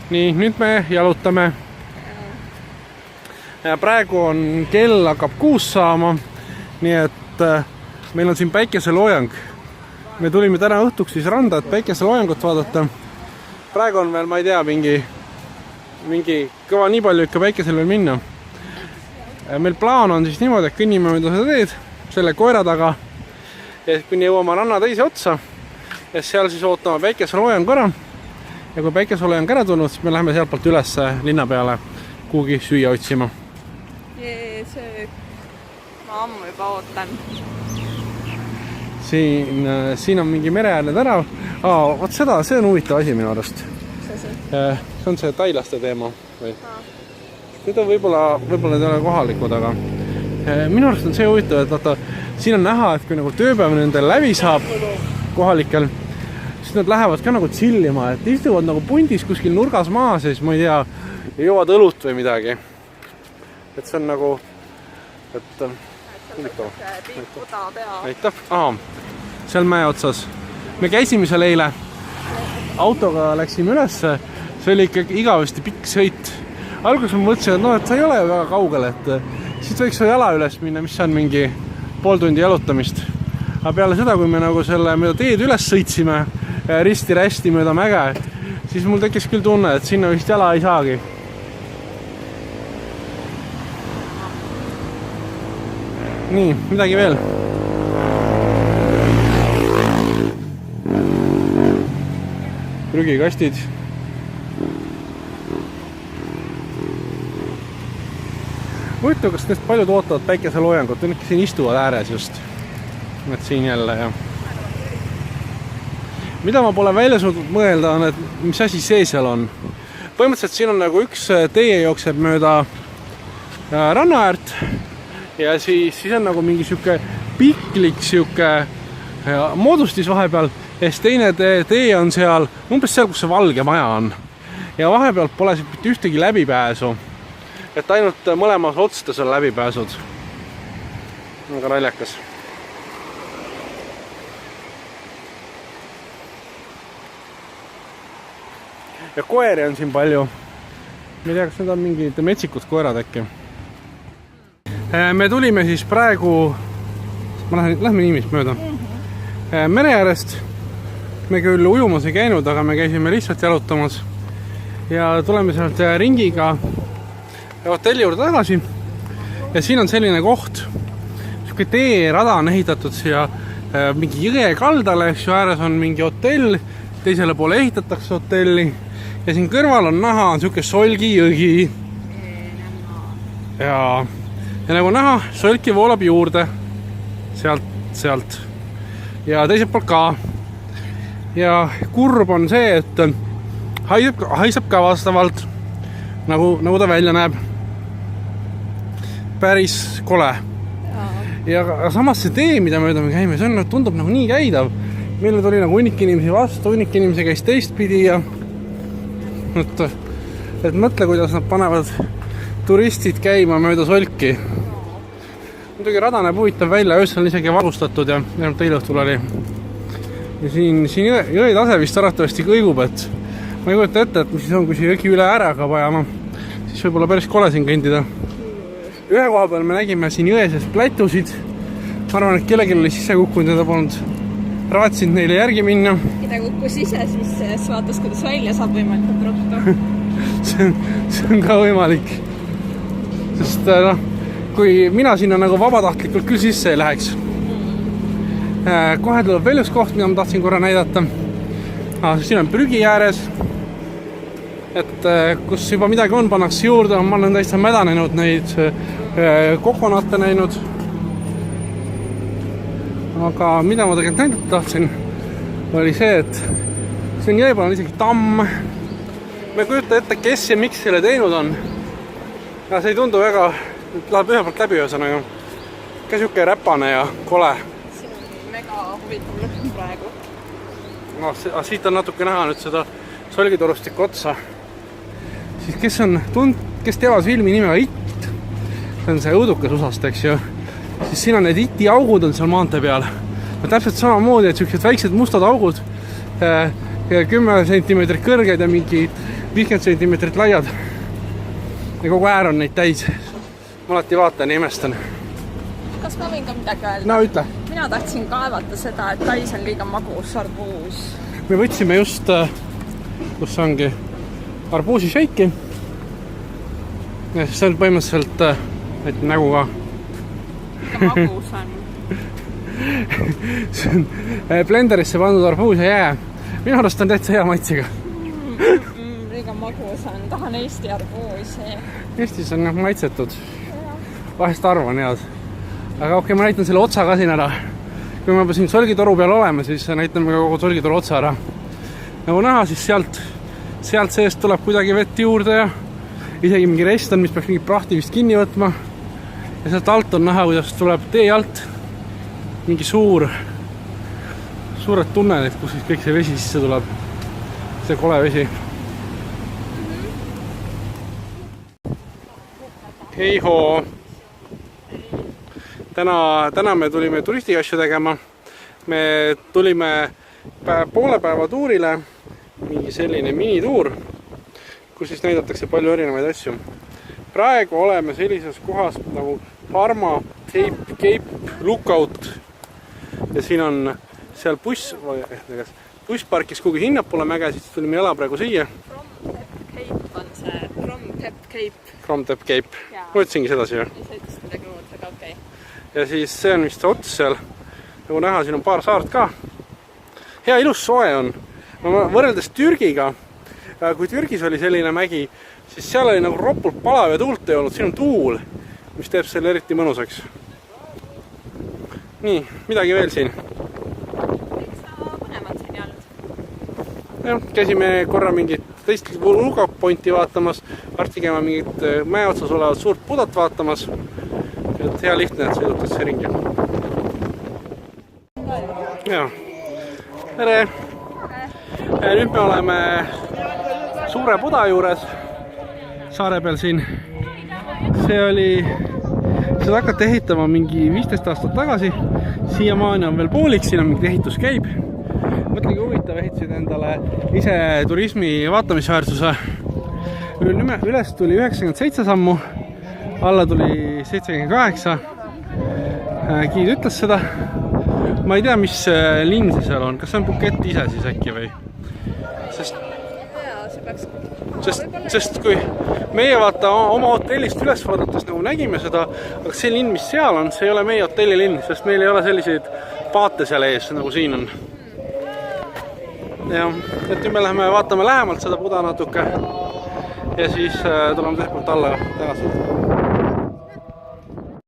Nii, nüüd me jalutame. Ja praegu on kell hakkab 6 saama, nii et meil on siin päikeseloojang. Me tulime täna õhtuks siis randa, et päikeseloojangut vaadata. Praegu on veel, ma ei tea, mingi kõva nii palju ikka päikesel veel minna. Meil plaan on siis niimoodi, et kõnnime mööda seda teed selle koera taga ja kuni jõuame ranna teise otsa ja seal siis ootame päikeseloojang ära ja kui päikeseloojang ära tulnud, siis me läheme sealtpoolt üles linna peale kuhugi süüa otsima. Ma ammu juba ootan. Siin on mingi mereäärne tänav. Vot seda, see on huvitav asi minu arust. See on see tailaste teema. Need on võib-olla need ei ole kohalikud, aga minu arust on see huvitav, et vaata, siin on näha, et kui nagu tööpäev nendel läbi saab kohalikel, siis nad lähevad ka nagu chillima, et istuvad nagu pundis kuskil nurgas maas ja siis ma ei tea, joovad õlut või midagi. Et see on nagu, et näitab. Seal mäe otsas. Me käisime seal eile. Autoga läksime ülesse. See oli ikka igavesti pikk sõit. Alguses ma mõtlesin, et see ei ole väga kaugel, et siit võiks jala üles minna, mis on mingi pool tundi jalutamist. Aga peale seda, kui me nagu selle mööda teed üles sõitsime risti-rästi mööda mäge, siis mul tekkis küll tunne, et sinna vist jala ei saagi. Nii, midagi veel. Prügikastid. Huvitav, kas neist paljud ootavad päikeseloojangut, on ikka siin istuvad ääres just. Et siin jälle ja. Mida ma pole välja suutnud mõelda on, et mis asi see seal on. Põhimõtteliselt siin on nagu üks tee jookseb mööda rannaäärt ja siis on nagu mingi siuke piklik siuke moodustis vahepeal ja siis teine tee on seal, umbes seal, kus see valge maja on. Ja vahepealt pole mitte ühtegi läbipääsu. Et ainult mõlemas otstes on läbipääsud. Väga naljakas. Ja koeri on siin palju. Ma ei tea, kas need on mingid metsikud koerad äkki. Me tulime siis praegu, lähme niimist mööda, mere äärest. Me küll ujumas ei käinud, aga me käisime lihtsalt jalutamas. Ja tuleme sealt ringiga hotelli juurde tagasi ja siin on selline koht, siuke teerada on ehitatud siia mingi jõe kaldale, eks ju, ääres on mingi hotell, teisele poole ehitatakse hotelli ja siin kõrval on näha siuke Solgi jõgi ja nagu näha, Solki voolab juurde sealt ja teiselt poolt ka ja kurb on see, et haiseb ka vastavalt nagu ta välja näeb. Päris kole. Ja samas see tee, mida mööda me käime, see on, tundub nagu nii käidav. Meile tuli nagu hunnik inimesi vastu, hunnik inimesi käis teistpidi ja et mõtle, kuidas nad panevad turistid käima mööda Solki. Muidugi rada näeb huvitav välja, öösel on isegi varustatud ja teile õhtul oli. Ja siin jõe tase vist aratavasti kõigub, et ma ei kujuta ette, et mis siis on, kui see jõgi üle ära hakkab ajama, siis võib-olla päris kole siin kõndida. Ühe koha peal me nägime siin jõeses plätusid. Ma arvan, et kellelgi oli sisse kukkunud ja ta polnud raatsinud neile järgi minna. Ta kukkus ise sisse ja vaatas, kuidas välja saab võimalikult ruttu. see on ka võimalik. Sest kui mina sinna nagu vabatahtlikult küll sisse ei läheks. Kohe tuleb veel üks koht, mida ma tahtsin korra näidata. Siin on prügi ääres, et kus juba midagi on, pannakse juurde, ma olen täitsa mädanenud neid kokonate näinud. Aga mida ma tegelikult näidata tahtsin, oli see, et siin jõepeal on isegi tamm. Ma ei kujuta ette, kes ja miks selle teinud on. Ja see ei tundu väga, läheb ühe poolt läbi ühesõnaga. Ka siuke räpane ja kole. See on mega huvitav lõhn praegu. Siit on natuke näha nüüd seda solgitorustikku otsa. Siis kes teavad filmi nimega It, see on see õudukas usast, eks ju, siis siin on need Iti augud on seal maantee peal. Täpselt samamoodi, et sellised väiksed mustad augud, 10 cm kõrged ja mingi 50 sentimeetrit laiad. Ja kogu äär on neid täis. Ma alati vaatan ja imestan. Kas ma võin ka midagi öelda? No ütle. Mina tahtsin kaevata seda, et Tais on liiga magus arbuus. Me võtsime just, kus ongi arbuusi šeiki. Ja see on põhimõtteliselt nägu ka. Liiga magus on. See on blenderisse pandud arbuus ja jää. Minu arust on täitsa hea maitsega. Liiga magus on. Tahan Eesti arbuusi. Eestis on maitsetud. Vahest arvan head. Aga okei, ma näitan selle otsa ka siin ära. Kui me juba siin solgitoru peal oleme, siis näitame ka kogu solgitoru otsa ära. Nagu näha, siis sealt seest tuleb kuidagi vett juurde ja isegi mingi rest on, mis peaks mingi prahti vist kinni võtma. Ja sealt alt on näha, kuidas tuleb tee alt mingi suured tunnelid, kus siis kõik see vesi sisse tuleb. See kole vesi. Heihoo! Täna me tulime turistikasju tegema. Me tulime poole päeva tuurile, mingi selline minituur, kus siis näidatakse palju erinevaid asju. Praegu oleme sellises kohas nagu Parma Cape Lookout ja siin on seal bussparkis kuhugi hinnapoole mäge, siis tulime jala praegu siia. From Tep Cape. Ma ütlesingi sedasi ju. Ja siis see on vist see ots seal. Nagu näha, siin on paar saart ka. Hea ilus soe on. Võrreldes Türgiga, kui Türgis oli selline mägi, siis seal oli nagu ropult palav ja tuult ei olnud. Siin on tuul, mis teeb selle eriti mõnusaks. Nii, midagi veel siin. Jah, käisime korra mingit teist lookout pointi vaatamas, varsti käima mingit mäe otsas olevat suurt pudat vaatamas. Et hea lihtne, et sõidutakse ringi. Jaa. Tere! Nüüd me oleme suure puda juures saare peal siin. Seda hakati ehitama mingi 15 aastat tagasi. Siiamaani on veel poolik, siin on mingi ehitus käib. Mõtlegi huvitav, ehitasid endale ise turismi vaatamisväärsuse. Üles tuli 97 sammu, alla tuli 78. Kiid ütles seda. Ma ei tea, mis linn see seal on. Kas see on Phuket ise siis äkki või? Sest kui meie vaata oma hotellist üles vaadates nagu nägime seda, aga see linn, mis seal on, see ei ole meie hotellilinn, sest meil ei ole selliseid paate seal ees, nagu siin on. Ja, et nüüd me läheme vaatame lähemalt seda puda natuke ja siis tuleme teiselt poolt alla tagasi.